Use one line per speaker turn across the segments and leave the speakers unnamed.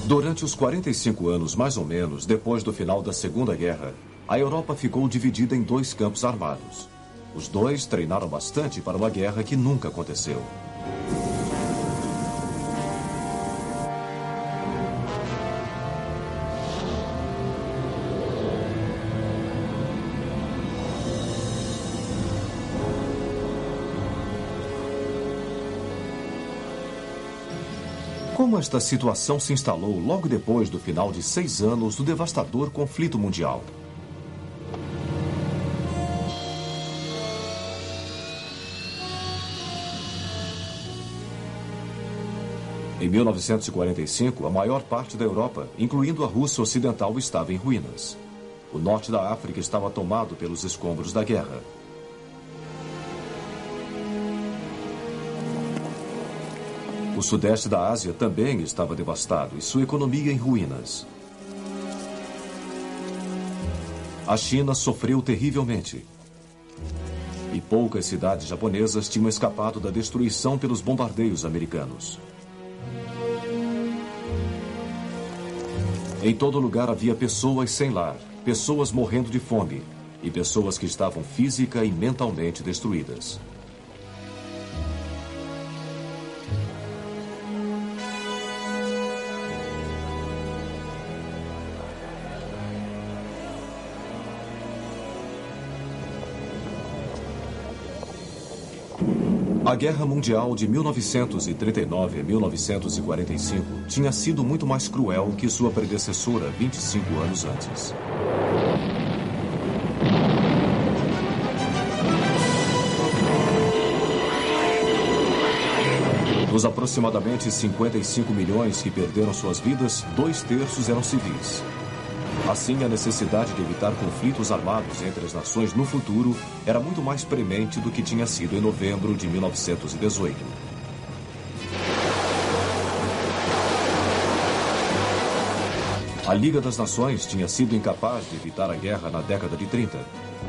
Durante os 45 anos, mais ou menos, depois do final da Segunda Guerra, a Europa ficou dividida em dois campos armados. Os dois treinaram bastante para uma guerra que nunca aconteceu. Como esta situação se instalou logo depois do final de 6 anos do devastador conflito mundial? Em 1945, a maior parte da Europa, incluindo a Rússia Ocidental, estava em ruínas. O norte da África estava tomado pelos escombros da guerra. O sudeste da Ásia também estava devastado e sua economia em ruínas. A China sofreu terrivelmente. E poucas cidades japonesas tinham escapado da destruição pelos bombardeios americanos. Em todo lugar havia pessoas sem lar, pessoas morrendo de fome e pessoas que estavam física e mentalmente destruídas. A Guerra Mundial de 1939 a 1945 tinha sido muito mais cruel que sua predecessora 25 anos antes. Dos aproximadamente 55 milhões que perderam suas vidas, 2/3 eram civis. Assim, a necessidade de evitar conflitos armados entre as nações no futuro era muito mais premente do que tinha sido em novembro de 1918. A Liga das Nações tinha sido incapaz de evitar a guerra na década de 30.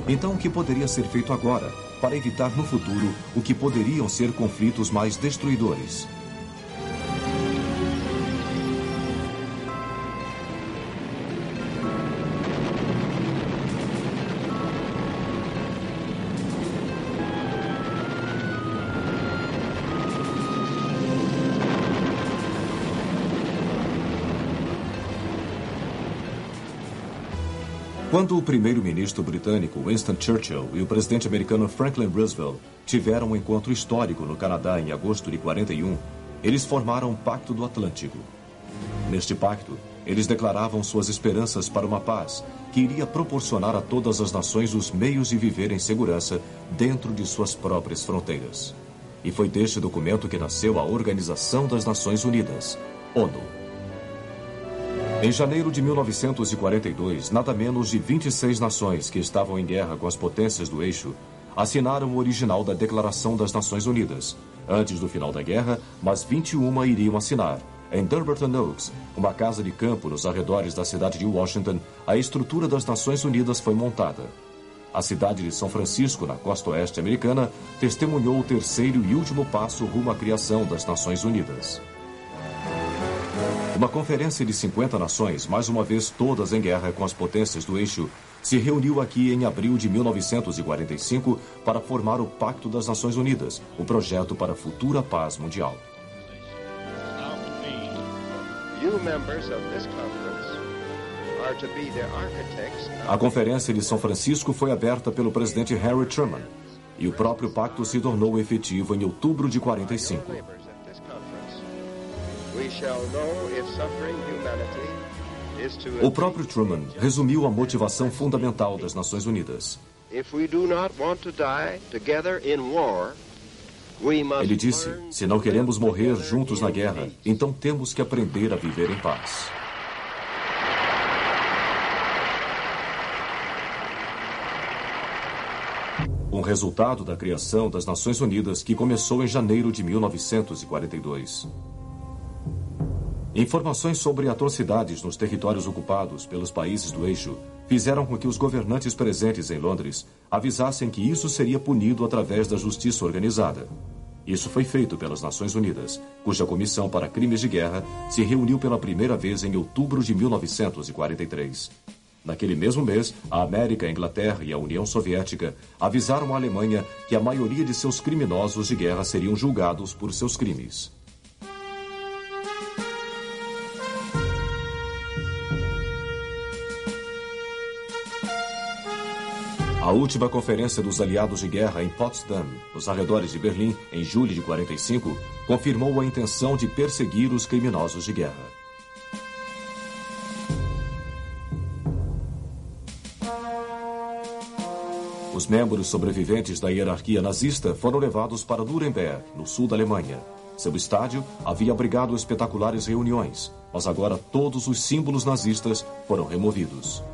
Então, o que poderia ser feito agora para evitar no futuro o que poderiam ser conflitos mais destruidores? Quando o primeiro-ministro britânico Winston Churchill e o presidente americano Franklin Roosevelt tiveram um encontro histórico no Canadá em agosto de 41, eles formaram o Pacto do Atlântico. Neste pacto, eles declaravam suas esperanças para uma paz que iria proporcionar a todas as nações os meios de viver em segurança dentro de suas próprias fronteiras. E foi deste documento que nasceu a Organização das Nações Unidas, ONU. Em janeiro de 1942, nada menos de 26 nações que estavam em guerra com as potências do eixo assinaram o original da Declaração das Nações Unidas. Antes do final da guerra, mas 21 iriam assinar. Em Dumbarton Oaks, uma casa de campo nos arredores da cidade de Washington, a estrutura das Nações Unidas foi montada. A cidade de São Francisco, na costa oeste americana, testemunhou o terceiro e último passo rumo à criação das Nações Unidas. Uma conferência de 50 nações, mais uma vez todas em guerra com as potências do eixo, se reuniu aqui em abril de 1945 para formar o Pacto das Nações Unidas, o projeto para a futura paz mundial. A Conferência de São Francisco foi aberta pelo presidente Harry Truman e o próprio pacto se tornou efetivo em outubro de 45. O próprio Truman resumiu a motivação fundamental das Nações Unidas. Ele disse, se não queremos morrer juntos na guerra, então temos que aprender a viver em paz. Um resultado da criação das Nações Unidas que começou em janeiro de 1942. Informações sobre atrocidades nos territórios ocupados pelos países do eixo fizeram com que os governantes presentes em Londres avisassem que isso seria punido através da justiça organizada. Isso foi feito pelas Nações Unidas, cuja Comissão para Crimes de Guerra se reuniu pela primeira vez em outubro de 1943. Naquele mesmo mês, a América, a Inglaterra e a União Soviética avisaram a Alemanha que a maioria de seus criminosos de guerra seriam julgados por seus crimes. A última conferência dos aliados de guerra em Potsdam, nos arredores de Berlim, em julho de 45, confirmou a intenção de perseguir os criminosos de guerra. Os membros sobreviventes da hierarquia nazista foram levados para Nuremberg, no sul da Alemanha. Seu estádio havia abrigado espetaculares reuniões, mas agora todos os símbolos nazistas foram removidos.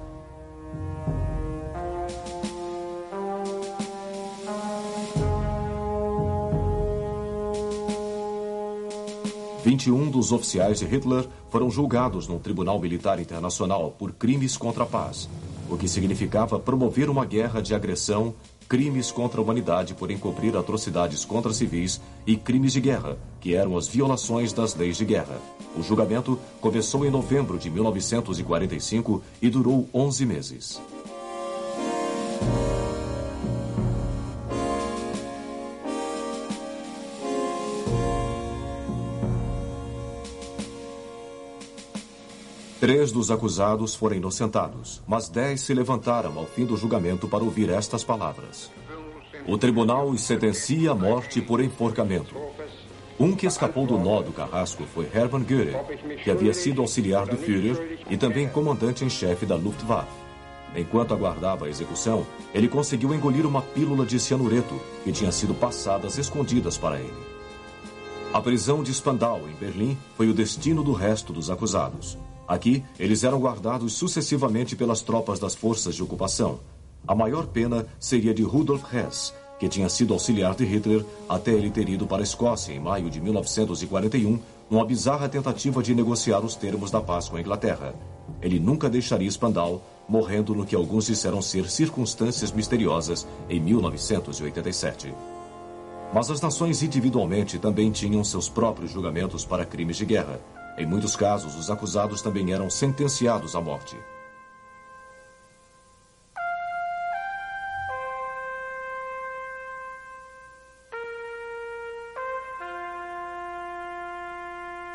Um dos oficiais de Hitler foram julgados num tribunal militar internacional por crimes contra a paz, o que significava promover uma guerra de agressão, crimes contra a humanidade por encobrir atrocidades contra civis e crimes de guerra, que eram as violações das leis de guerra. O julgamento começou em novembro de 1945 e durou 11 meses. Três dos acusados foram inocentados, mas 10 se levantaram ao fim do julgamento para ouvir estas palavras. O tribunal os sentencia à morte por enforcamento. Um que escapou do nó do carrasco foi Hermann Göring, que havia sido auxiliar do Führer e também comandante em chefe da Luftwaffe. Enquanto aguardava a execução, ele conseguiu engolir uma pílula de cianureto que tinha sido passada às escondidas para ele. A prisão de Spandau, em Berlim, foi o destino do resto dos acusados. Aqui, eles eram guardados sucessivamente pelas tropas das forças de ocupação. A maior pena seria de Rudolf Hess, que tinha sido auxiliar de Hitler até ele ter ido para a Escócia em maio de 1941, numa bizarra tentativa de negociar os termos da paz com a Inglaterra. Ele nunca deixaria Spandau, morrendo no que alguns disseram ser circunstâncias misteriosas em 1987. Mas as nações individualmente também tinham seus próprios julgamentos para crimes de guerra. Em muitos casos, os acusados também eram sentenciados à morte.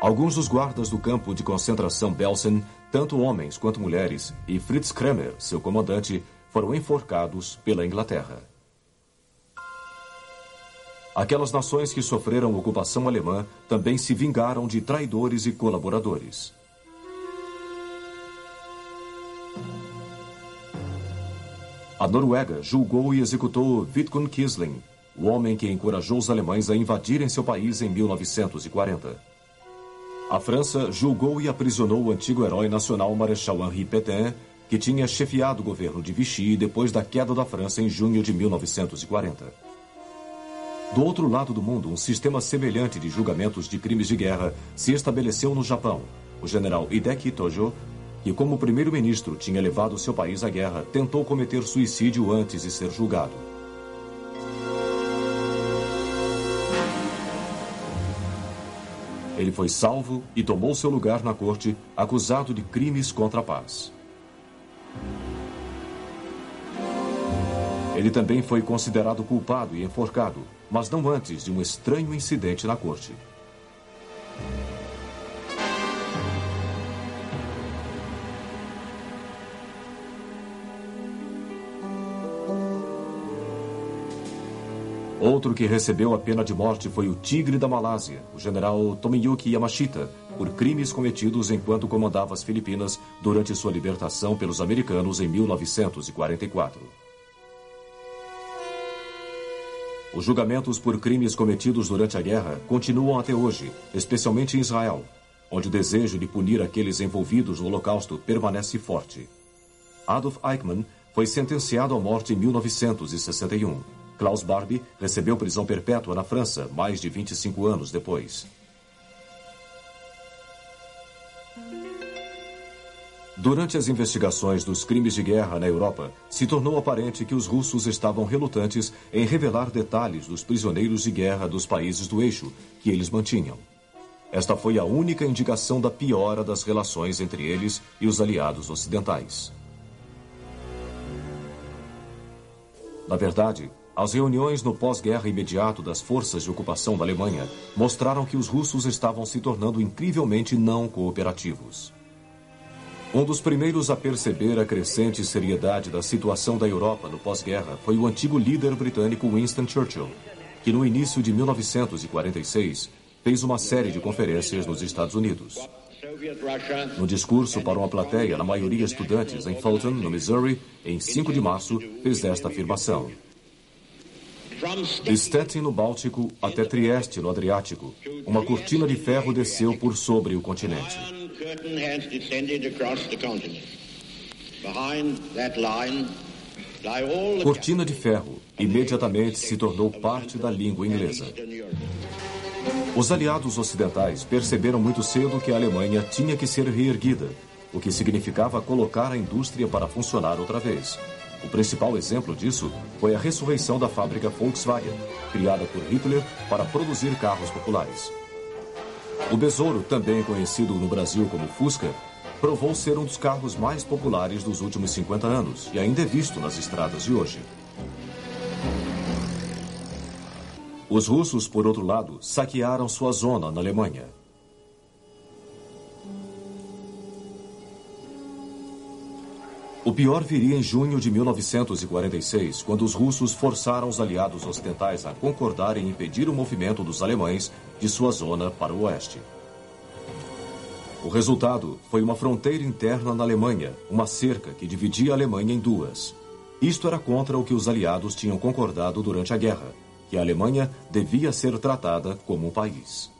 Alguns dos guardas do campo de concentração Belsen, tanto homens quanto mulheres, e Fritz Kremer, seu comandante, foram enforcados pela Inglaterra. Aquelas nações que sofreram ocupação alemã também se vingaram de traidores e colaboradores. A Noruega julgou e executou Vidkun Quisling, o homem que encorajou os alemães a invadirem seu país em 1940. A França julgou e aprisionou o antigo herói nacional Marechal Henri Pétain, que tinha chefiado o governo de Vichy depois da queda da França em junho de 1940. Do outro lado do mundo, um sistema semelhante de julgamentos de crimes de guerra se estabeleceu no Japão. O general Hideki Tojo, que como primeiro-ministro tinha levado seu país à guerra, tentou cometer suicídio antes de ser julgado. Ele foi salvo e tomou seu lugar na corte, acusado de crimes contra a paz. Ele também foi considerado culpado e enforcado, mas não antes de um estranho incidente na corte. Outro que recebeu a pena de morte foi o Tigre da Malásia, o general Tomiyuki Yamashita, por crimes cometidos enquanto comandava as Filipinas durante sua libertação pelos americanos em 1944. Os julgamentos por crimes cometidos durante a guerra continuam até hoje, especialmente em Israel, onde o desejo de punir aqueles envolvidos no Holocausto permanece forte. Adolf Eichmann foi sentenciado à morte em 1961. Klaus Barbie recebeu prisão perpétua na França mais de 25 anos depois. Durante as investigações dos crimes de guerra na Europa, se tornou aparente que os russos estavam relutantes em revelar detalhes dos prisioneiros de guerra dos países do eixo que eles mantinham. Esta foi a única indicação da piora das relações entre eles e os aliados ocidentais. Na verdade, as reuniões no pós-guerra imediato das forças de ocupação da Alemanha mostraram que os russos estavam se tornando incrivelmente não cooperativos. Um dos primeiros a perceber a crescente seriedade da situação da Europa no pós-guerra foi o antigo líder britânico Winston Churchill, que no início de 1946 fez uma série de conferências nos Estados Unidos. No discurso para uma plateia, na maioria estudantes, em Fulton, no Missouri, em 5 de março, fez esta afirmação: de Stettin, no Báltico, até Trieste, no Adriático, uma cortina de ferro desceu por sobre o continente. Cortina de ferro imediatamente se tornou parte da língua inglesa. Os aliados ocidentais perceberam muito cedo que a Alemanha tinha que ser reerguida, o que significava colocar a indústria para funcionar outra vez. O principal exemplo disso foi a ressurreição da fábrica Volkswagen, criada por Hitler para produzir carros populares. O Besouro, também conhecido no Brasil como Fusca, provou ser um dos carros mais populares dos últimos 50 anos e ainda é visto nas estradas de hoje. Os russos, por outro lado, saquearam sua zona na Alemanha. O pior viria em junho de 1946, quando os russos forçaram os aliados ocidentais a concordar em impedir o movimento dos alemães de sua zona para o oeste. O resultado foi uma fronteira interna na Alemanha, uma cerca que dividia a Alemanha em duas. Isto era contra o que os aliados tinham concordado durante a guerra, que a Alemanha devia ser tratada como um país.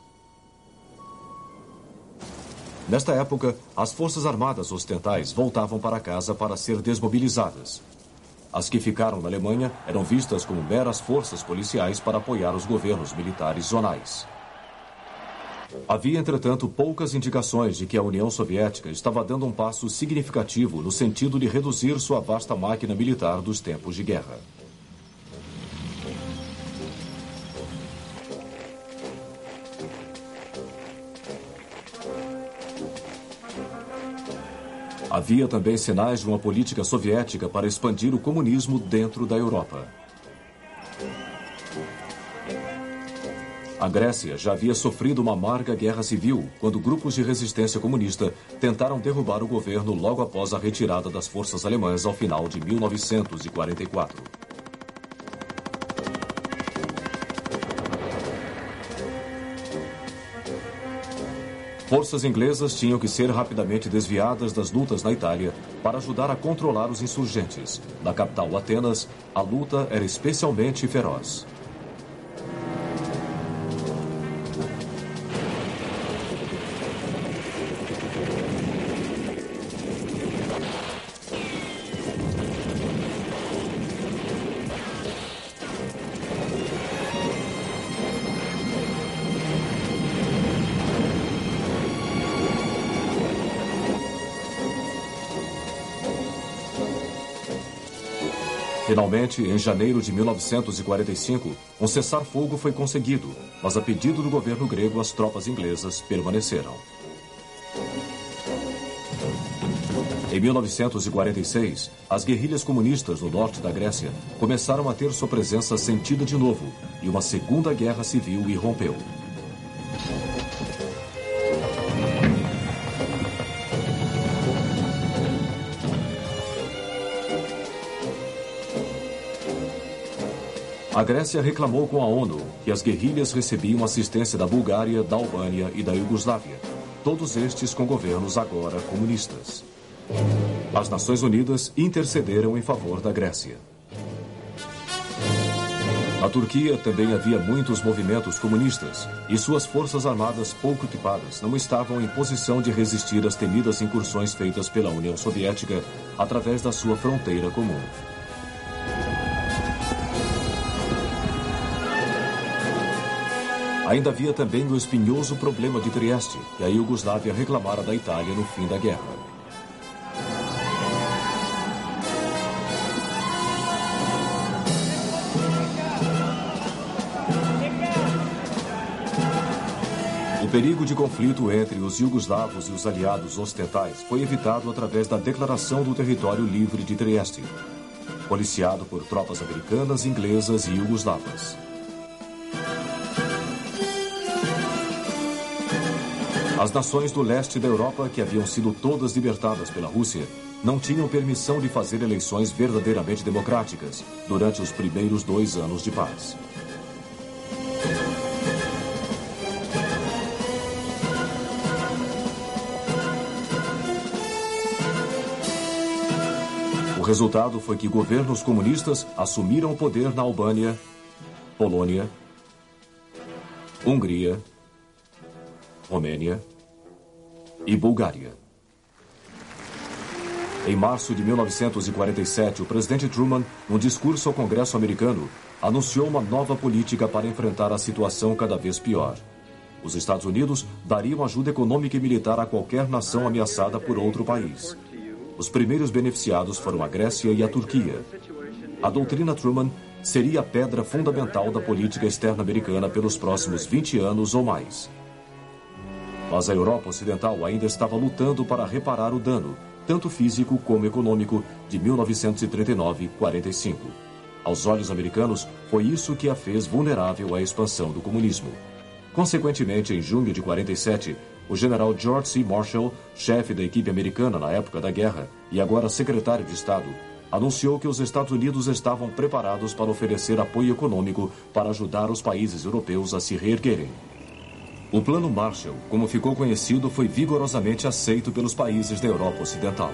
Nesta época, as forças armadas ocidentais voltavam para casa para ser desmobilizadas. As que ficaram na Alemanha eram vistas como meras forças policiais para apoiar os governos militares zonais. Havia, entretanto, poucas indicações de que a União Soviética estava dando um passo significativo no sentido de reduzir sua vasta máquina militar dos tempos de guerra. Havia também sinais de uma política soviética para expandir o comunismo dentro da Europa. A Grécia já havia sofrido uma amarga guerra civil quando grupos de resistência comunista tentaram derrubar o governo logo após a retirada das forças alemãs ao final de 1944. Forças inglesas tinham que ser rapidamente desviadas das lutas na Itália para ajudar a controlar os insurgentes. Na capital, Atenas, a luta era especialmente feroz. Finalmente, em janeiro de 1945, um cessar-fogo foi conseguido, mas a pedido do governo grego, as tropas inglesas permaneceram. Em 1946, as guerrilhas comunistas no norte da Grécia começaram a ter sua presença sentida de novo e uma segunda guerra civil irrompeu. A Grécia reclamou com a ONU que as guerrilhas recebiam assistência da Bulgária, da Albânia e da Iugoslávia, todos estes com governos agora comunistas. As Nações Unidas intercederam em favor da Grécia. Na Turquia também havia muitos movimentos comunistas e suas forças armadas pouco equipadas não estavam em posição de resistir às temidas incursões feitas pela União Soviética através da sua fronteira comum. Ainda havia também o espinhoso problema de Trieste, que a Iugoslávia reclamara da Itália no fim da guerra. O perigo de conflito entre os iugoslavos e os aliados ocidentais foi evitado através da declaração do território livre de Trieste, policiado por tropas americanas, inglesas e iugoslavas. As nações do leste da Europa, que haviam sido todas libertadas pela Rússia, não tinham permissão de fazer eleições verdadeiramente democráticas durante os primeiros 2 anos de paz. O resultado foi que governos comunistas assumiram o poder na Albânia, Polônia, Hungria, Romênia e Bulgária. Em março de 1947, o presidente Truman, num discurso ao Congresso americano, anunciou uma nova política para enfrentar a situação cada vez pior. Os Estados Unidos dariam ajuda econômica e militar a qualquer nação ameaçada por outro país. Os primeiros beneficiados foram a Grécia e a Turquia. A doutrina Truman seria a pedra fundamental da política externa americana pelos próximos 20 anos ou mais. Mas a Europa Ocidental ainda estava lutando para reparar o dano, tanto físico como econômico, de 1939-45. Aos olhos americanos, foi isso que a fez vulnerável à expansão do comunismo. Consequentemente, em junho de 47, o general George C. Marshall, chefe da equipe americana na época da guerra e agora secretário de Estado, anunciou que os Estados Unidos estavam preparados para oferecer apoio econômico para ajudar os países europeus a se reerguerem. O Plano Marshall, como ficou conhecido, foi vigorosamente aceito pelos países da Europa Ocidental.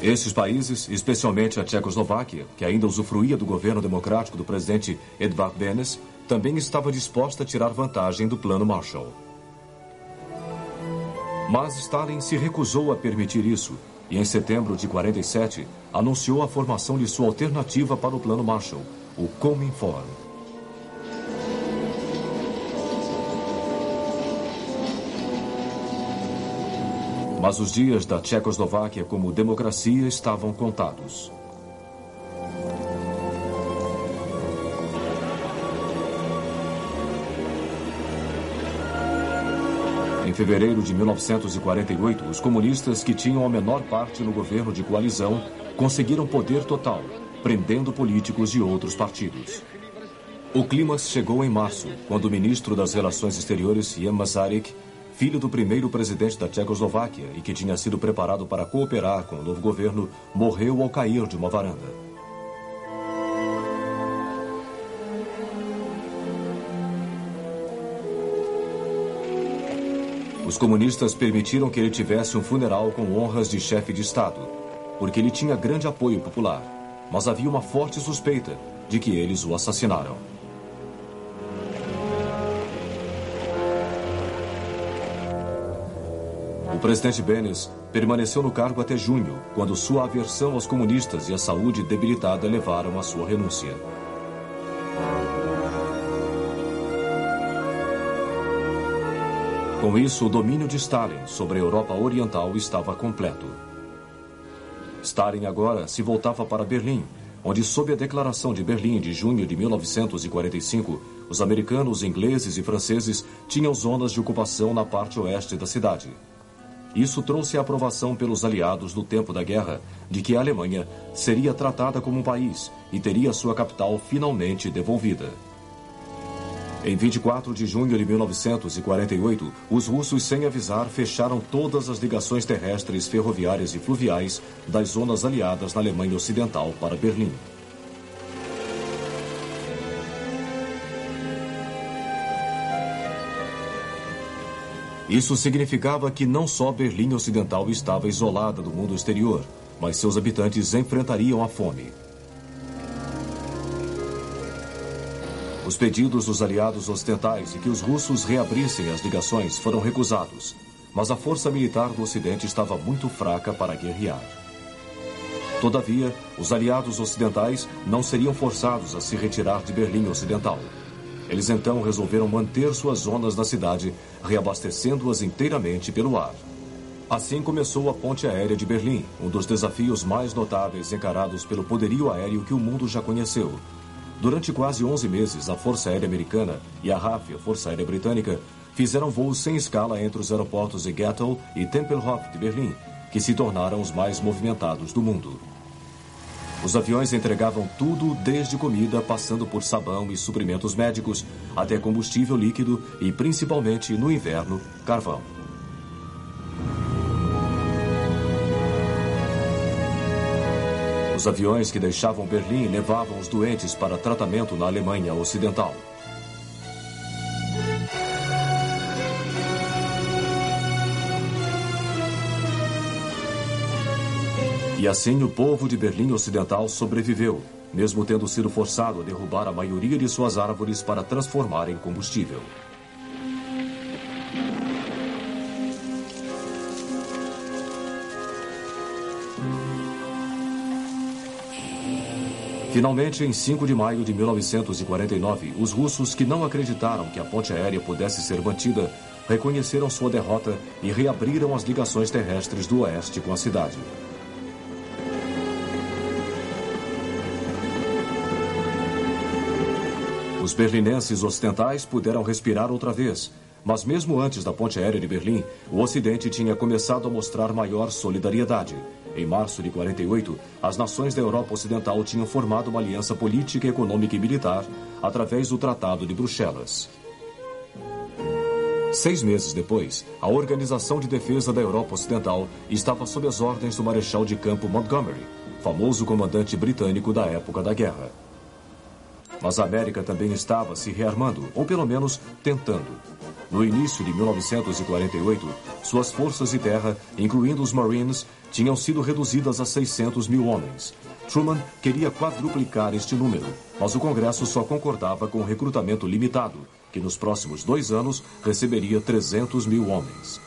Esses países, especialmente a Tchecoslováquia, que ainda usufruía do governo democrático do presidente Edvard Benes, também estava disposta a tirar vantagem do Plano Marshall. Mas Stalin se recusou a permitir isso e, em setembro de 47, anunciou a formação de sua alternativa para o Plano Marshall, o Cominform. Mas os dias da Tchecoslováquia como democracia estavam contados. Em fevereiro de 1948, os comunistas, que tinham a menor parte no governo de coalizão, conseguiram poder total, prendendo políticos de outros partidos. O clímax chegou em março, quando o ministro das Relações Exteriores, Jan Masaryk, filho do primeiro presidente da Tchecoslováquia e que tinha sido preparado para cooperar com o novo governo, morreu ao cair de uma varanda. Os comunistas permitiram que ele tivesse um funeral com honras de chefe de Estado, porque ele tinha grande apoio popular, mas havia uma forte suspeita de que eles o assassinaram. O presidente Benes permaneceu no cargo até junho, quando sua aversão aos comunistas e a saúde debilitada levaram à sua renúncia. Com isso, o domínio de Stalin sobre a Europa Oriental estava completo. Stalin agora se voltava para Berlim, onde, sob a Declaração de Berlim de junho de 1945, os americanos, ingleses e franceses tinham zonas de ocupação na parte oeste da cidade. Isso trouxe a aprovação pelos aliados no tempo da guerra de que a Alemanha seria tratada como um país e teria sua capital finalmente devolvida. Em 24 de junho de 1948, os russos, sem avisar, fecharam todas as ligações terrestres, ferroviárias e fluviais das zonas aliadas na Alemanha Ocidental para Berlim. Isso significava que não só Berlim Ocidental estava isolada do mundo exterior, mas seus habitantes enfrentariam a fome. Os pedidos dos aliados ocidentais de que os russos reabrissem as ligações foram recusados, mas a força militar do Ocidente estava muito fraca para guerrear. Todavia, os aliados ocidentais não seriam forçados a se retirar de Berlim Ocidental. Eles então resolveram manter suas zonas na cidade, reabastecendo-as inteiramente pelo ar. Assim começou a ponte aérea de Berlim, um dos desafios mais notáveis encarados pelo poderio aéreo que o mundo já conheceu. Durante quase 11 meses, a Força Aérea Americana e a RAF, a Força Aérea Britânica, fizeram voos sem escala entre os aeroportos de Gatow e Tempelhof de Berlim, que se tornaram os mais movimentados do mundo. Os aviões entregavam tudo, desde comida, passando por sabão e suprimentos médicos, até combustível líquido e, principalmente no inverno, carvão. Os aviões que deixavam Berlim levavam os doentes para tratamento na Alemanha Ocidental. E assim o povo de Berlim Ocidental sobreviveu, mesmo tendo sido forçado a derrubar a maioria de suas árvores para transformar em combustível. Finalmente, em 5 de maio de 1949, os russos que não acreditaram que a ponte aérea pudesse ser mantida, reconheceram sua derrota e reabriram as ligações terrestres do oeste com a cidade. Os berlinenses ocidentais puderam respirar outra vez, mas mesmo antes da ponte aérea de Berlim, o Ocidente tinha começado a mostrar maior solidariedade. Em março de 48, as nações da Europa Ocidental tinham formado uma aliança política, econômica e militar através do Tratado de Bruxelas. 6 meses depois, a Organização de Defesa da Europa Ocidental estava sob as ordens do Marechal de Campo Montgomery, famoso comandante britânico da época da guerra. Mas a América também estava se rearmando, ou pelo menos tentando. No início de 1948, suas forças de terra, incluindo os Marines, tinham sido reduzidas a 600 mil homens. Truman queria quadruplicar este número, mas o Congresso só concordava com um recrutamento limitado, que nos próximos 2 anos receberia 300 mil homens.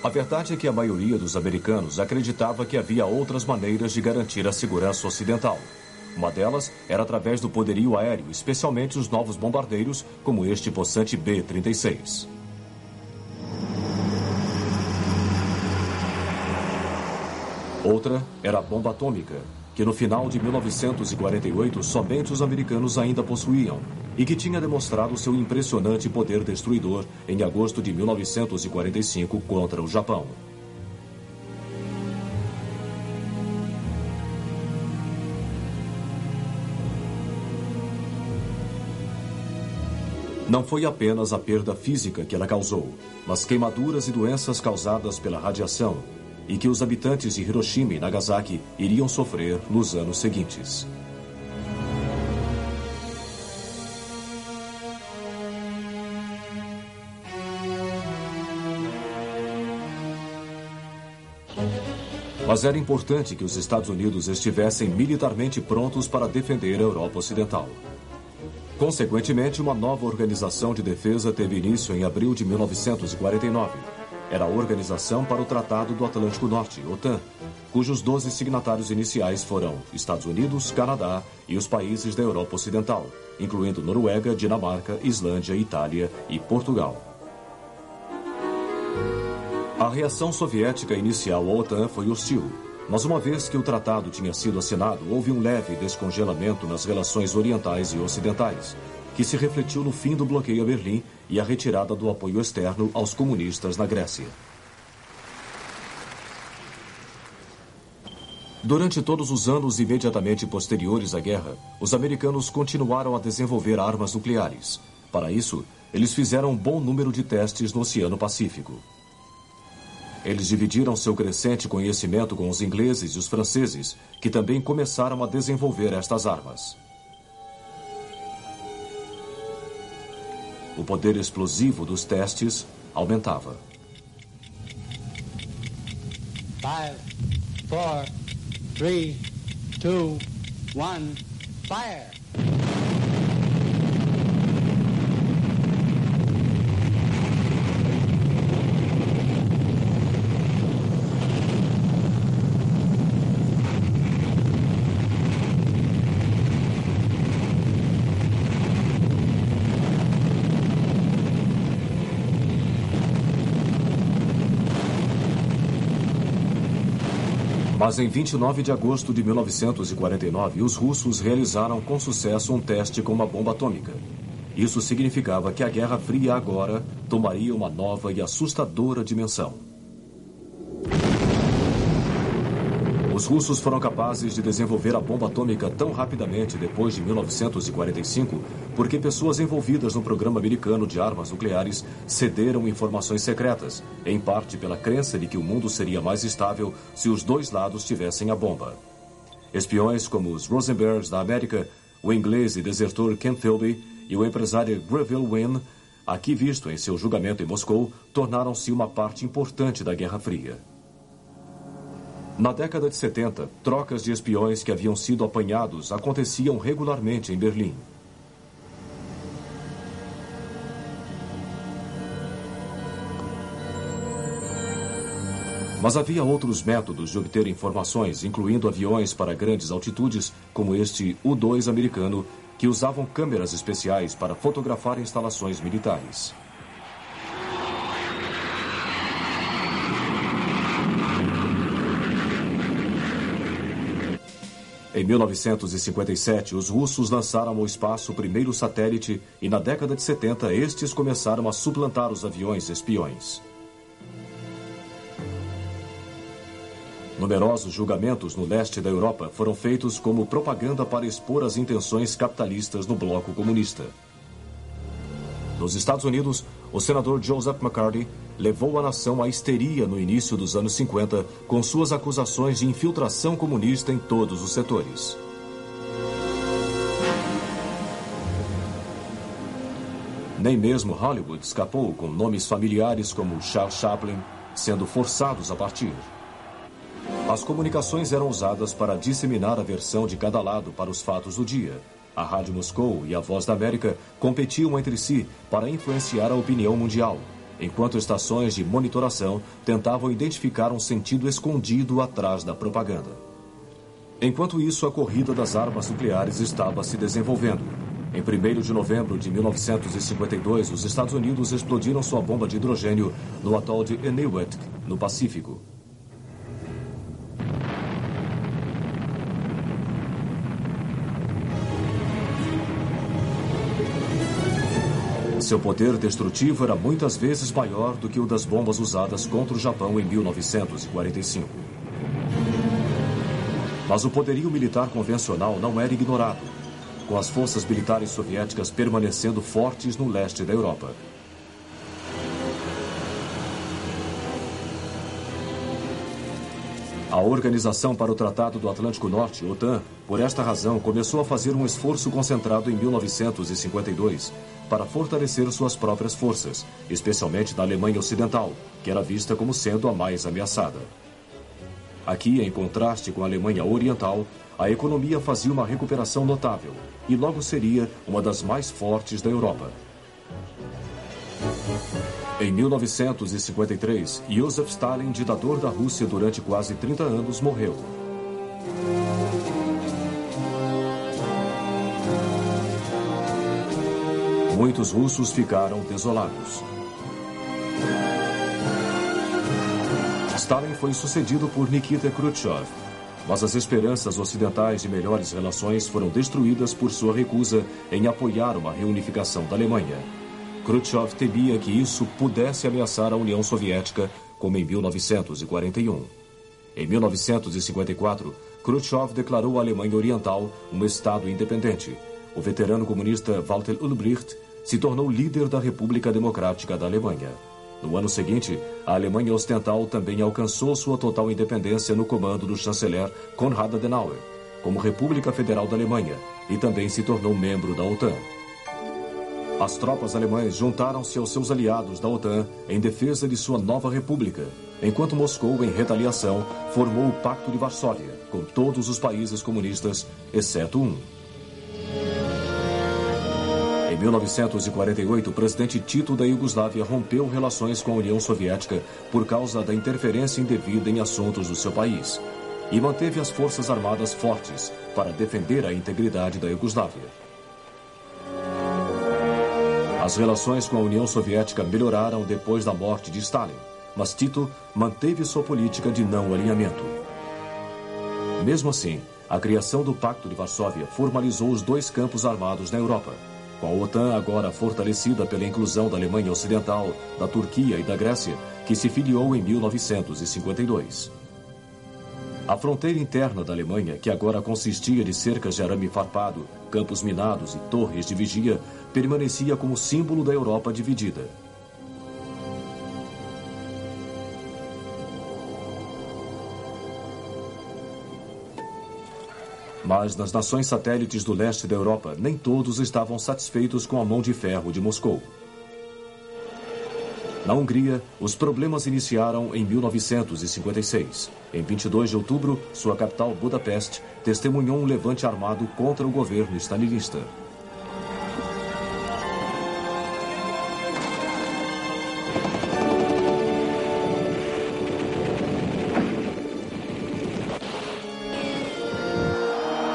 A verdade é que a maioria dos americanos acreditava que havia outras maneiras de garantir a segurança ocidental. Uma delas era através do poderio aéreo, especialmente os novos bombardeiros, como este possante B-36. Outra era a bomba atômica, que no final de 1948 somente os americanos ainda possuíam, e que tinha demonstrado seu impressionante poder destruidor em agosto de 1945 contra o Japão. Não foi apenas a perda física que ela causou, mas queimaduras e doenças causadas pela radiação, e que os habitantes de Hiroshima e Nagasaki iriam sofrer nos anos seguintes. Mas era importante que os Estados Unidos estivessem militarmente prontos para defender a Europa Ocidental. Consequentemente, uma nova organização de defesa teve início em abril de 1949. Era a Organização para o Tratado do Atlântico Norte, OTAN, cujos 12 signatários iniciais foram Estados Unidos, Canadá e os países da Europa Ocidental, incluindo Noruega, Dinamarca, Islândia, Itália e Portugal. A reação soviética inicial à OTAN foi hostil, mas uma vez que o tratado tinha sido assinado, houve um leve descongelamento nas relações orientais e ocidentais, que se refletiu no fim do bloqueio a Berlim e a retirada do apoio externo aos comunistas na Grécia. Durante todos os anos imediatamente posteriores à guerra, os americanos continuaram a desenvolver armas nucleares. Para isso, eles fizeram um bom número de testes no Oceano Pacífico. Eles dividiram seu crescente conhecimento com os ingleses e os franceses, que também começaram a desenvolver estas armas. O poder explosivo dos testes aumentava.
5, 4, 3, 2, 1, fire!
Mas em 29 de agosto de 1949, os russos realizaram com sucesso um teste com uma bomba atômica. Isso significava que a Guerra Fria agora tomaria uma nova e assustadora dimensão. Os russos foram capazes de desenvolver a bomba atômica tão rapidamente depois de 1945 porque pessoas envolvidas no programa americano de armas nucleares cederam informações secretas, em parte pela crença de que o mundo seria mais estável se os dois lados tivessem a bomba. Espiões como os Rosenbergs da América, o inglês e desertor Ken Philby e o empresário Greville Wynne, aqui visto em seu julgamento em Moscou, tornaram-se uma parte importante da Guerra Fria. Na década de 70, trocas de espiões que haviam sido apanhados aconteciam regularmente em Berlim. Mas havia outros métodos de obter informações, incluindo aviões para grandes altitudes, como este U-2 americano, que usavam câmeras especiais para fotografar instalações militares. Em 1957, os russos lançaram ao espaço o primeiro satélite e, na década de 70, estes começaram a suplantar os aviões espiões. Numerosos julgamentos no leste da Europa foram feitos como propaganda para expor as intenções capitalistas no bloco comunista. Nos Estados Unidos, o senador Joseph McCarthy levou a nação à histeria no início dos anos 50 com suas acusações de infiltração comunista em todos os setores. Nem mesmo Hollywood escapou com nomes familiares como Charles Chaplin sendo forçados a partir. As comunicações eram usadas para disseminar a versão de cada lado para os fatos do dia. A Rádio Moscou e a Voz da América competiam entre si para influenciar a opinião mundial, enquanto estações de monitoração tentavam identificar um sentido escondido atrás da propaganda. Enquanto isso, a corrida das armas nucleares estava se desenvolvendo. Em 1º de novembro de 1952, os Estados Unidos explodiram sua bomba de hidrogênio no atol de Eniwetok, no Pacífico. Seu poder destrutivo era muitas vezes maior do que o das bombas usadas contra o Japão em 1945. Mas o poderio militar convencional não era ignorado, com as forças militares soviéticas permanecendo fortes no leste da Europa. A Organização para o Tratado do Atlântico Norte, OTAN, por esta razão, começou a fazer um esforço concentrado em 1952 para fortalecer suas próprias forças, especialmente na Alemanha Ocidental, que era vista como sendo a mais ameaçada. Aqui, em contraste com a Alemanha Oriental, a economia fazia uma recuperação notável e logo seria uma das mais fortes da Europa. Em 1953, Joseph Stalin, ditador da Rússia durante quase 30 anos, morreu. Muitos russos ficaram desolados. Stalin foi sucedido por Nikita Khrushchev, mas as esperanças ocidentais de melhores relações foram destruídas por sua recusa em apoiar uma reunificação da Alemanha. Khrushchev temia que isso pudesse ameaçar a União Soviética, como em 1941. Em 1954, Khrushchev declarou a Alemanha Oriental um Estado independente. O veterano comunista Walter Ulbricht se tornou líder da República Democrática da Alemanha. No ano seguinte, a Alemanha Ocidental também alcançou sua total independência no comando do chanceler Konrad Adenauer, como República Federal da Alemanha, e também se tornou membro da OTAN. As tropas alemãs juntaram-se aos seus aliados da OTAN em defesa de sua nova república, enquanto Moscou, em retaliação, formou o Pacto de Varsóvia, com todos os países comunistas, exceto um. Em 1948, o presidente Tito da Iugoslávia rompeu relações com a União Soviética por causa da interferência indevida em assuntos do seu país e manteve as forças armadas fortes para defender a integridade da Iugoslávia. As relações com a União Soviética melhoraram depois da morte de Stalin, mas Tito manteve sua política de não alinhamento. Mesmo assim, a criação do Pacto de Varsóvia formalizou os dois campos armados na Europa, com a OTAN agora fortalecida pela inclusão da Alemanha Ocidental, da Turquia e da Grécia, que se filiou em 1952. A fronteira interna da Alemanha, que agora consistia de cercas de arame farpado, campos minados e torres de vigia, permanecia como símbolo da Europa dividida. Mas nas nações satélites do leste da Europa, nem todos estavam satisfeitos com a mão de ferro de Moscou. Na Hungria, os problemas iniciaram em 1956. Em 22 de outubro, sua capital, Budapeste, testemunhou um levante armado contra o governo stalinista.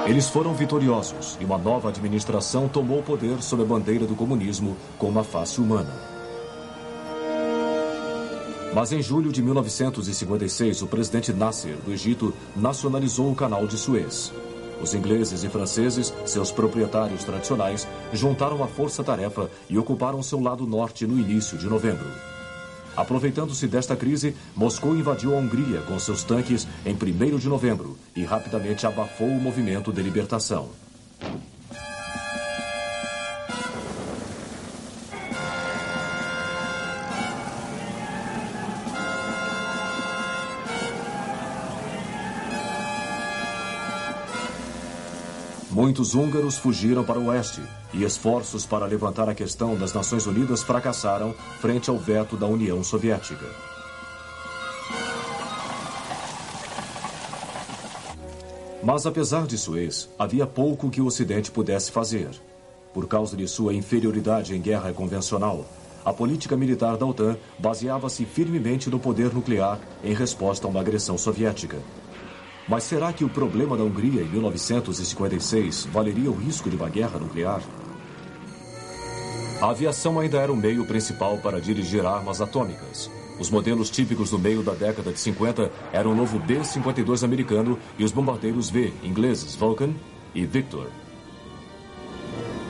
Eles foram vitoriosos e uma nova administração tomou o poder sob a bandeira do comunismo com uma face humana. Mas em julho de 1956, o presidente Nasser, do Egito, nacionalizou o Canal de Suez. Os ingleses e franceses, seus proprietários tradicionais, juntaram a força-tarefa e ocuparam seu lado norte no início de novembro. Aproveitando-se desta crise, Moscou invadiu a Hungria com seus tanques em 1º de novembro e rapidamente abafou o movimento de libertação. Muitos húngaros fugiram para o oeste e esforços para levantar a questão das Nações Unidas fracassaram frente ao veto da União Soviética. Mas apesar de Suez, havia pouco que o Ocidente pudesse fazer. Por causa de sua inferioridade em guerra convencional, a política militar da OTAN baseava-se firmemente no poder nuclear em resposta a uma agressão soviética. Mas será que o problema da Hungria em 1956 valeria o risco de uma guerra nuclear? A aviação ainda era o meio principal para dirigir armas atômicas. Os modelos típicos do meio da década de 50 eram o novo B-52 americano e os bombardeiros V, ingleses Vulcan e Victor.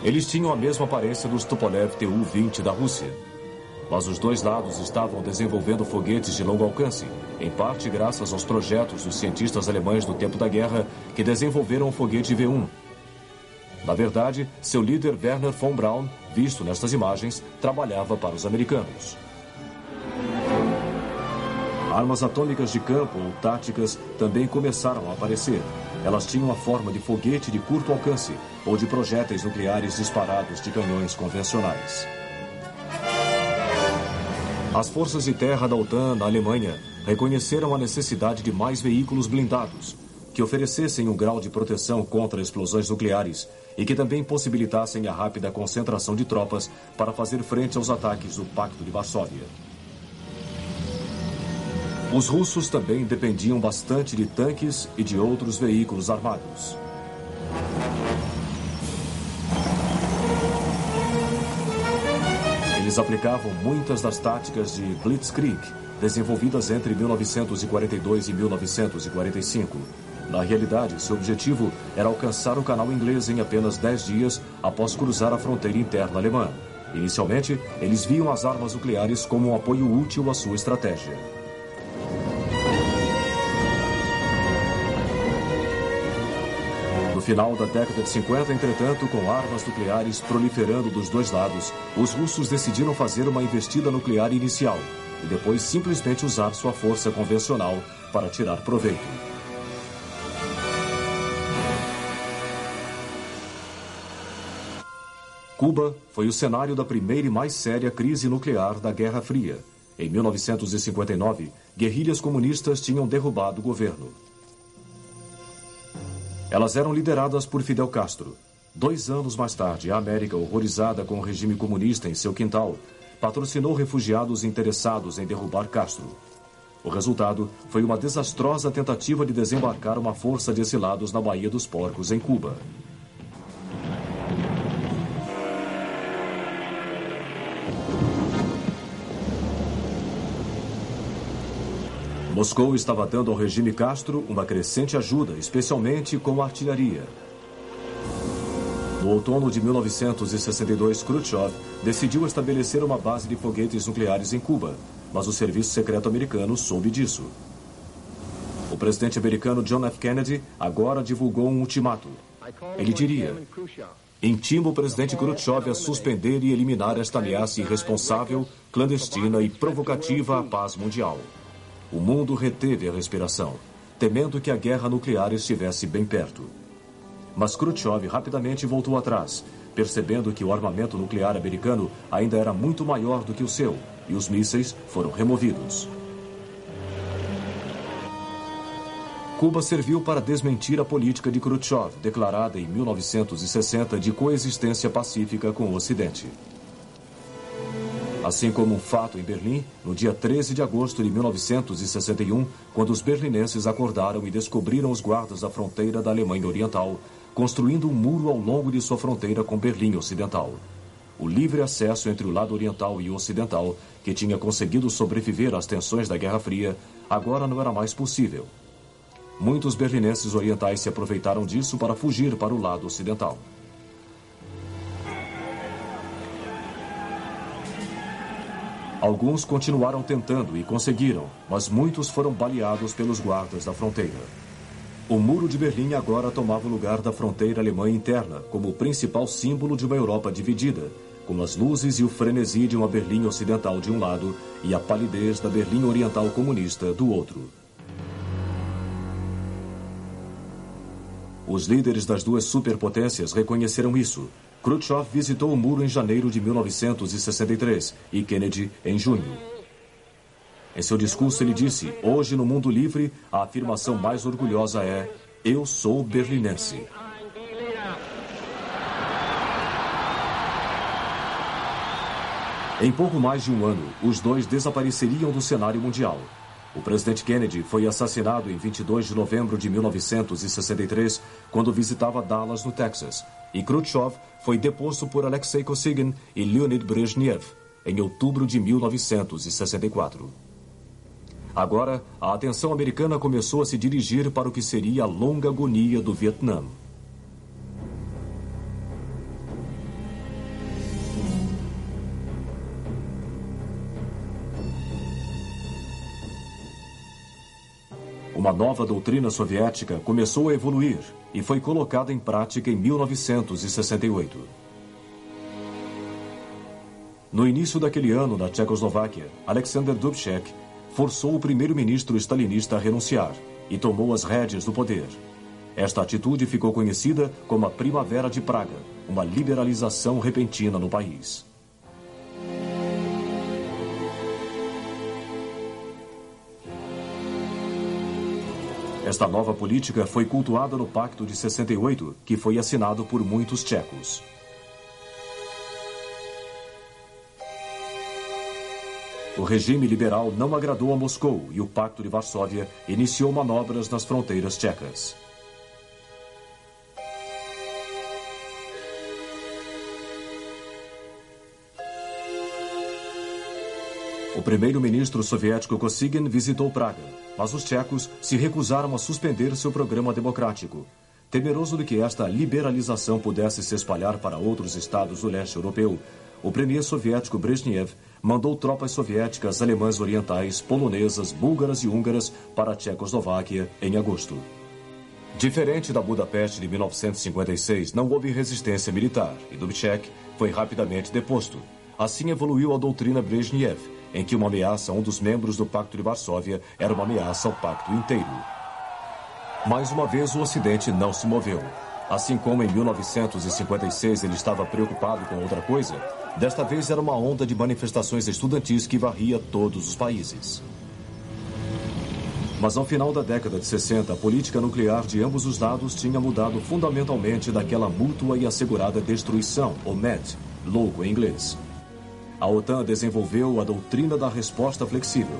Eles tinham a mesma aparência dos Tupolev Tu-20 da Rússia. Mas os dois lados estavam desenvolvendo foguetes de longo alcance, em parte graças aos projetos dos cientistas alemães do tempo da guerra que desenvolveram o foguete V1. Na verdade, seu líder Werner von Braun, visto nestas imagens, trabalhava para os americanos. Armas atômicas de campo ou táticas também começaram a aparecer. Elas tinham a forma de foguete de curto alcance ou de projéteis nucleares disparados de canhões convencionais. As forças de terra da OTAN na Alemanha reconheceram a necessidade de mais veículos blindados, que oferecessem um grau de proteção contra explosões nucleares e que também possibilitassem a rápida concentração de tropas para fazer frente aos ataques do Pacto de Varsóvia. Os russos também dependiam bastante de tanques e de outros veículos armados. Eles aplicavam muitas das táticas de Blitzkrieg, desenvolvidas entre 1942 e 1945. Na realidade, seu objetivo era alcançar o canal inglês em apenas 10 dias após cruzar a fronteira interna alemã. Inicialmente, eles viam as armas nucleares como um apoio útil à sua estratégia. No final da década de 50, entretanto, com armas nucleares proliferando dos dois lados, os russos decidiram fazer uma investida nuclear inicial e depois simplesmente usar sua força convencional para tirar proveito. Cuba foi o cenário da primeira e mais séria crise nuclear da Guerra Fria. Em 1959, guerrilhas comunistas tinham derrubado o governo. Elas eram lideradas por Fidel Castro. 2 anos mais tarde, a América, horrorizada com o regime comunista em seu quintal, patrocinou refugiados interessados em derrubar Castro. O resultado foi uma desastrosa tentativa de desembarcar uma força de exilados na Baía dos Porcos, em Cuba. Moscou estava dando ao regime Castro uma crescente ajuda, especialmente com a artilharia. No outono de 1962, Khrushchev decidiu estabelecer uma base de foguetes nucleares em Cuba, mas o serviço secreto americano soube disso. O presidente americano John F. Kennedy agora divulgou um ultimato. Ele diria: intimo o presidente Khrushchev a suspender e eliminar esta ameaça irresponsável, clandestina e provocativa à paz mundial. O mundo reteve a respiração, temendo que a guerra nuclear estivesse bem perto. Mas Khrushchev rapidamente voltou atrás, percebendo que o armamento nuclear americano ainda era muito maior do que o seu, e os mísseis foram removidos. Cuba serviu para desmentir a política de Khrushchev, declarada em 1960 de coexistência pacífica com o Ocidente. Assim como um fato em Berlim, no dia 13 de agosto de 1961, quando os berlinenses acordaram e descobriram os guardas da fronteira da Alemanha Oriental, construindo um muro ao longo de sua fronteira com Berlim Ocidental. O livre acesso entre o lado oriental e o ocidental, que tinha conseguido sobreviver às tensões da Guerra Fria, agora não era mais possível. Muitos berlinenses orientais se aproveitaram disso para fugir para o lado ocidental. Alguns continuaram tentando e conseguiram, mas muitos foram baleados pelos guardas da fronteira. O Muro de Berlim agora tomava o lugar da fronteira alemã interna, como o principal símbolo de uma Europa dividida, com as luzes e o frenesi de uma Berlim Ocidental de um lado e a palidez da Berlim Oriental comunista do outro. Os líderes das duas superpotências reconheceram isso. Khrushchev visitou o muro em janeiro de 1963 e Kennedy em junho. Em seu discurso ele disse: hoje no mundo livre, a afirmação mais orgulhosa é: eu sou berlinense. Em pouco mais de um ano, os dois desapareceriam do cenário mundial. O presidente Kennedy foi assassinado em 22 de novembro de 1963, quando visitava Dallas, no Texas, e Khrushchev foi deposto por Alexei Kosygin e Leonid Brezhnev em outubro de 1964. Agora, a atenção americana começou a se dirigir para o que seria a longa agonia do Vietnã. Uma nova doutrina soviética começou a evoluir e foi colocada em prática em 1968. No início daquele ano, na Tchecoslováquia, Alexander Dubček forçou o primeiro-ministro stalinista a renunciar e tomou as rédeas do poder. Esta atitude ficou conhecida como a Primavera de Praga, uma liberalização repentina no país. Esta nova política foi cultuada no Pacto de 68, que foi assinado por muitos tchecos. O regime liberal não agradou a Moscou e o Pacto de Varsóvia iniciou manobras nas fronteiras tchecas. O primeiro-ministro soviético Kosygin visitou Praga, mas os tchecos se recusaram a suspender seu programa democrático. Temeroso de que esta liberalização pudesse se espalhar para outros estados do leste europeu, o premier soviético Brezhnev mandou tropas soviéticas alemãs orientais, polonesas, búlgaras e húngaras para a Tchecoslováquia em agosto. Diferente da Budapeste de 1956, não houve resistência militar e Dubček foi rapidamente deposto. Assim evoluiu a doutrina Brezhnev, em que uma ameaça a um dos membros do Pacto de Varsóvia era uma ameaça ao pacto inteiro. Mais uma vez, o Ocidente não se moveu. Assim como em 1956 ele estava preocupado com outra coisa, desta vez era uma onda de manifestações estudantis que varria todos os países. Mas ao final da década de 60, a política nuclear de ambos os lados tinha mudado fundamentalmente daquela mútua e assegurada destruição, ou MAD, logo em inglês. A OTAN desenvolveu a doutrina da resposta flexível.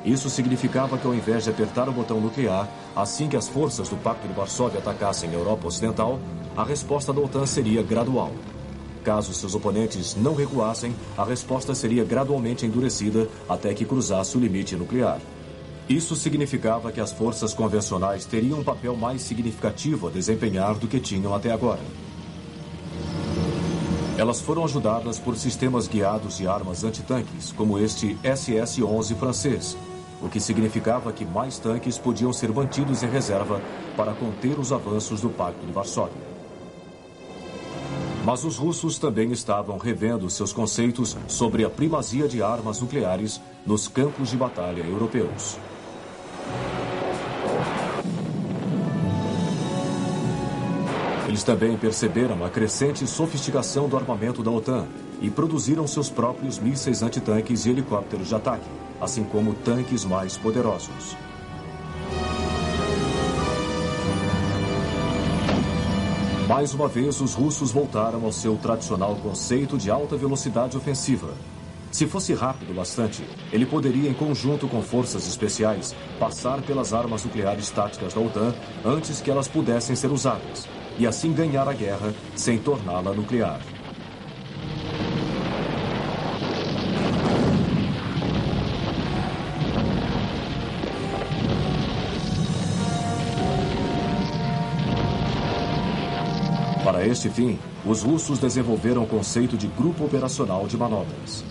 Isso significava que ao invés de apertar o botão nuclear, assim que as forças do Pacto de Varsóvia atacassem a Europa Ocidental, a resposta da OTAN seria gradual. Caso seus oponentes não recuassem, a resposta seria gradualmente endurecida até que cruzasse o limite nuclear. Isso significava que as forças convencionais teriam um papel mais significativo a desempenhar do que tinham até agora. Elas foram ajudadas por sistemas guiados de armas antitanques, como este SS-11 francês, o que significava que mais tanques podiam ser mantidos em reserva para conter os avanços do Pacto de Varsóvia. Mas os russos também estavam revendo seus conceitos sobre a primazia de armas nucleares nos campos de batalha europeus. Eles também perceberam a crescente sofisticação do armamento da OTAN e produziram seus próprios mísseis antitanques e helicópteros de ataque, assim como tanques mais poderosos. Mais uma vez, os russos voltaram ao seu tradicional conceito de alta velocidade ofensiva. Se fosse rápido bastante, ele poderia, em conjunto com forças especiais, passar pelas armas nucleares táticas da OTAN antes que elas pudessem ser usadas, e assim ganhar a guerra sem torná-la nuclear. Para este fim, os russos desenvolveram o conceito de grupo operacional de manobras.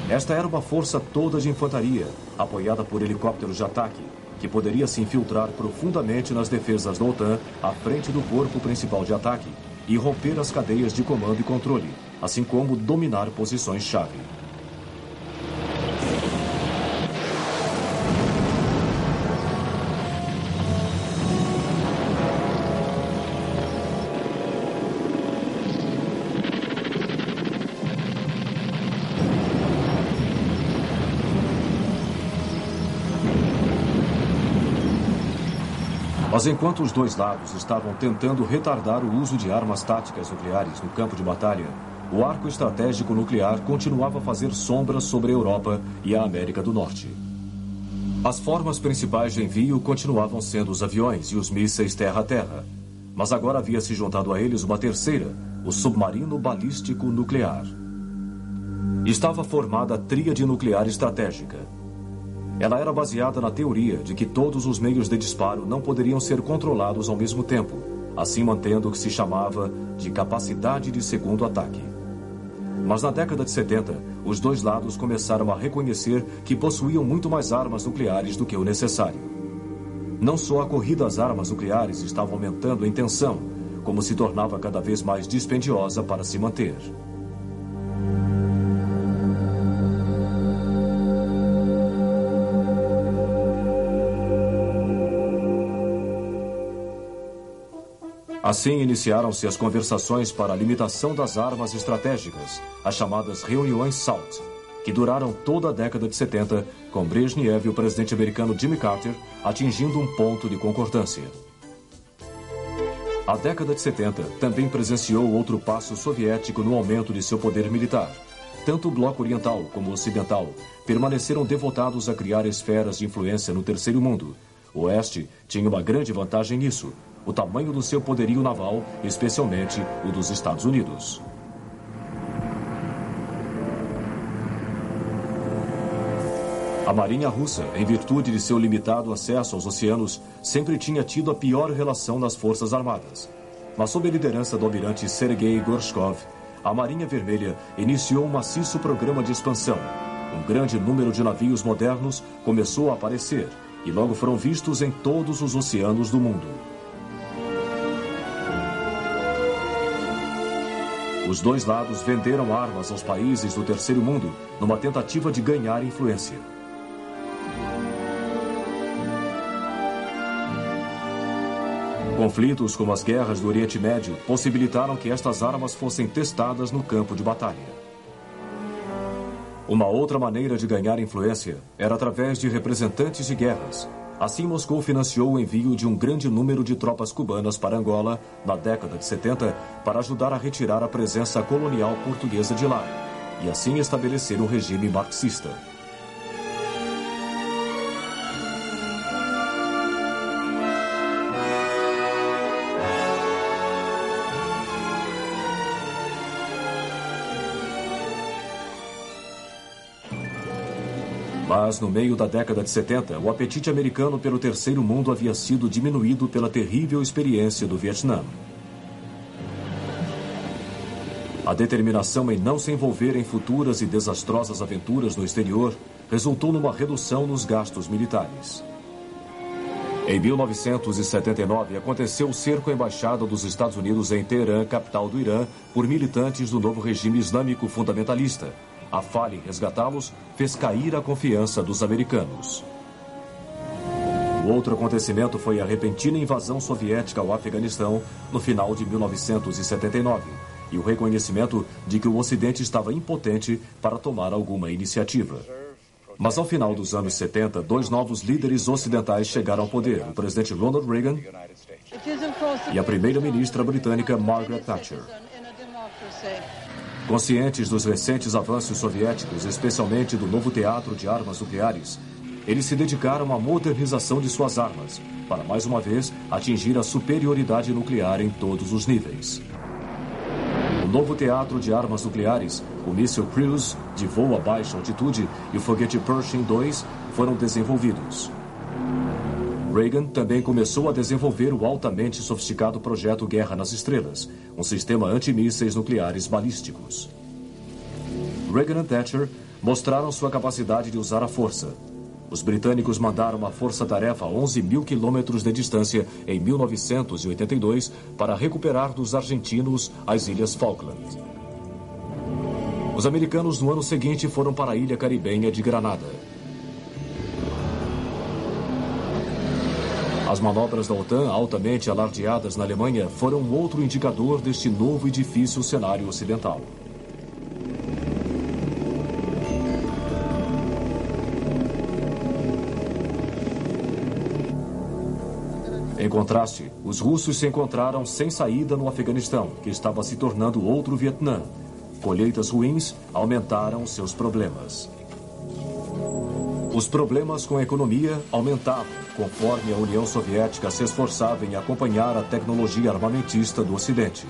Esta era uma força toda de infantaria, apoiada por helicópteros de ataque, que poderia se infiltrar profundamente nas defesas da OTAN à frente do corpo principal de ataque e romper as cadeias de comando e controle, assim como dominar posições-chave. Mas enquanto os dois lados estavam tentando retardar o uso de armas táticas nucleares no campo de batalha, o arco estratégico nuclear continuava a fazer sombras sobre a Europa e a América do Norte. As formas principais de envio continuavam sendo os aviões e os mísseis terra-a-terra, mas agora havia se juntado a eles uma terceira, o submarino balístico nuclear. Estava formada a tríade nuclear estratégica. Ela era baseada na teoria de que todos os meios de disparo não poderiam ser controlados ao mesmo tempo, assim mantendo o que se chamava de capacidade de segundo ataque. Mas na década de 70, os dois lados começaram a reconhecer que possuíam muito mais armas nucleares do que o necessário. Não só a corrida às armas nucleares estava aumentando em tensão, como se tornava cada vez mais dispendiosa para se manter. Assim iniciaram-se as conversações para a limitação das armas estratégicas, as chamadas reuniões SALT, que duraram toda a década de 70, com Brezhnev e o presidente americano Jimmy Carter atingindo um ponto de concordância. A década de 70 também presenciou outro passo soviético no aumento de seu poder militar. Tanto o bloco oriental como o ocidental permaneceram devotados a criar esferas de influência no terceiro mundo. O Oeste tinha uma grande vantagem nisso: o tamanho do seu poderio naval, especialmente o dos Estados Unidos. A Marinha Russa, em virtude de seu limitado acesso aos oceanos, sempre tinha tido a pior relação nas Forças Armadas. Mas sob a liderança do almirante Sergei Gorshkov, a Marinha Vermelha iniciou um maciço programa de expansão. Um grande número de navios modernos começou a aparecer e logo foram vistos em todos os oceanos do mundo. Os dois lados venderam armas aos países do terceiro mundo numa tentativa de ganhar influência. Conflitos como as guerras do Oriente Médio possibilitaram que estas armas fossem testadas no campo de batalha. Uma outra maneira de ganhar influência era através de representantes de guerras. Assim, Moscou financiou o envio de um grande número de tropas cubanas para Angola na década de 70 para ajudar a retirar a presença colonial portuguesa de lá e assim estabelecer um regime marxista. Mas, no meio da década de 70, o apetite americano pelo terceiro mundo havia sido diminuído pela terrível experiência do Vietnã. A determinação em não se envolver em futuras e desastrosas aventuras no exterior resultou numa redução nos gastos militares. Em 1979, aconteceu o cerco à embaixada dos Estados Unidos em Teherã, capital do Irã, por militantes do novo regime islâmico fundamentalista. A falha em resgatá-los fez cair a confiança dos americanos. O outro acontecimento foi a repentina invasão soviética ao Afeganistão no final de 1979 e o reconhecimento de que o Ocidente estava impotente para tomar alguma iniciativa. Mas ao final dos anos 70, dois novos líderes ocidentais chegaram ao poder, o presidente Ronald Reagan e a primeira-ministra britânica Margaret Thatcher. Conscientes dos recentes avanços soviéticos, especialmente do novo teatro de armas nucleares, eles se dedicaram à modernização de suas armas, para mais uma vez atingir a superioridade nuclear em todos os níveis. O novo teatro de armas nucleares, o míssil Cruise, de voo a baixa altitude, e o foguete Pershing II foram desenvolvidos. Reagan também começou a desenvolver o altamente sofisticado projeto Guerra nas Estrelas, um sistema antimísseis nucleares balísticos. Reagan e Thatcher mostraram sua capacidade de usar a força. Os britânicos mandaram uma força-tarefa a 11 mil quilômetros de distância em 1982 para recuperar dos argentinos as Ilhas Falkland. Os americanos, no ano seguinte, foram para a ilha caribenha de Granada. As manobras da OTAN, altamente alardeadas na Alemanha, foram um outro indicador deste novo e difícil cenário ocidental. Em contraste, os russos se encontraram sem saída no Afeganistão, que estava se tornando outro Vietnã. Colheitas ruins aumentaram seus problemas. Os problemas com a economia aumentavam, conforme a União Soviética se esforçava em acompanhar a tecnologia armamentista do Ocidente.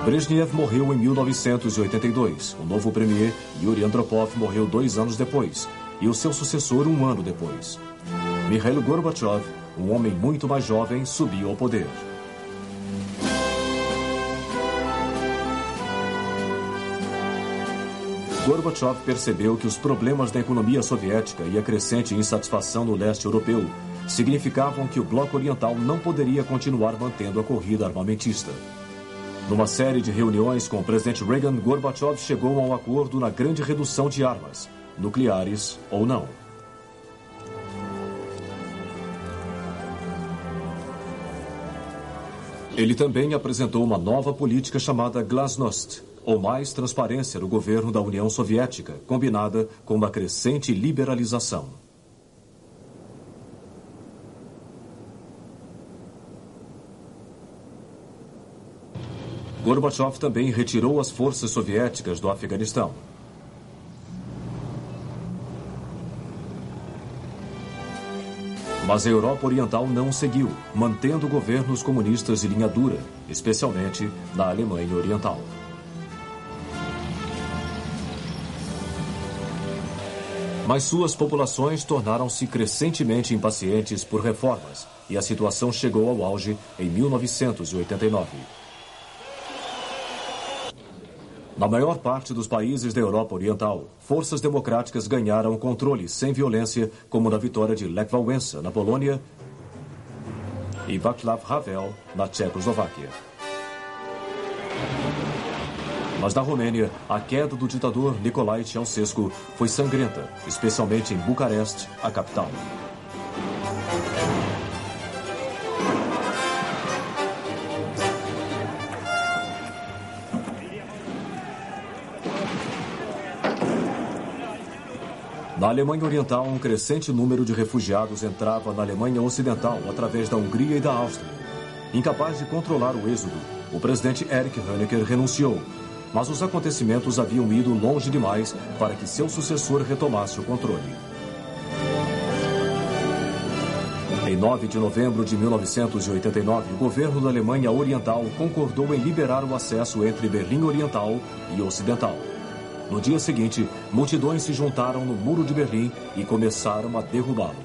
Brezhnev morreu em 1982. O novo premier, Yuri Andropov, morreu 2 anos depois, e o seu sucessor 1 ano depois. Mikhail Gorbachev, um homem muito mais jovem, subiu ao poder. Gorbachev percebeu que os problemas da economia soviética e a crescente insatisfação no leste europeu significavam que o bloco oriental não poderia continuar mantendo a corrida armamentista. Numa série de reuniões com o presidente Reagan, Gorbachev chegou a um acordo na grande redução de armas, nucleares ou não. Ele também apresentou uma nova política chamada Glasnost, ou mais transparência no governo da União Soviética, combinada com uma crescente liberalização. Gorbachev também retirou as forças soviéticas do Afeganistão. Mas a Europa Oriental não seguiu, mantendo governos comunistas de linha dura, especialmente na Alemanha Oriental. Mas suas populações tornaram-se crescentemente impacientes por reformas e a situação chegou ao auge em 1989. Na maior parte dos países da Europa Oriental, forças democráticas ganharam o controle sem violência, como na vitória de Lech Wałęsa, na Polônia, e Václav Havel, na Tchecoslováquia. Mas na Romênia, a queda do ditador Nicolae Ceausescu foi sangrenta, especialmente em Bucareste, a capital. Na Alemanha Oriental, um crescente número de refugiados entrava na Alemanha Ocidental através da Hungria e da Áustria. Incapaz de controlar o êxodo, o presidente Erich Honecker renunciou, mas os acontecimentos haviam ido longe demais para que seu sucessor retomasse o controle. Em 9 de novembro de 1989, o governo da Alemanha Oriental concordou em liberar o acesso entre Berlim Oriental e Ocidental. No dia seguinte, multidões se juntaram no Muro de Berlim e começaram a derrubá-lo.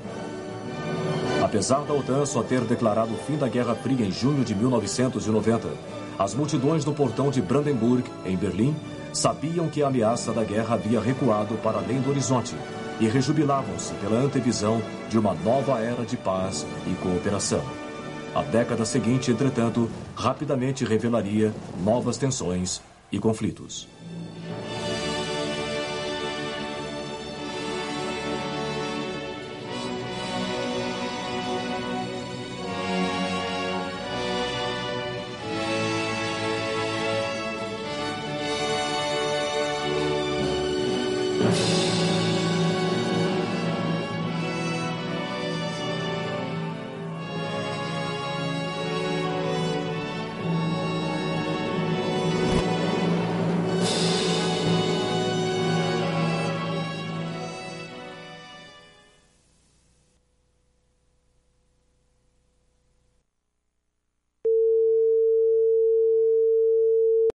Apesar da OTAN só ter declarado o fim da Guerra Fria em junho de 1990, as multidões do portão de Brandenburg, em Berlim, sabiam que a ameaça da guerra havia recuado para além do horizonte e rejubilavam-se pela antevisão de uma nova era de paz e cooperação. A década seguinte, entretanto, rapidamente revelaria novas tensões e conflitos.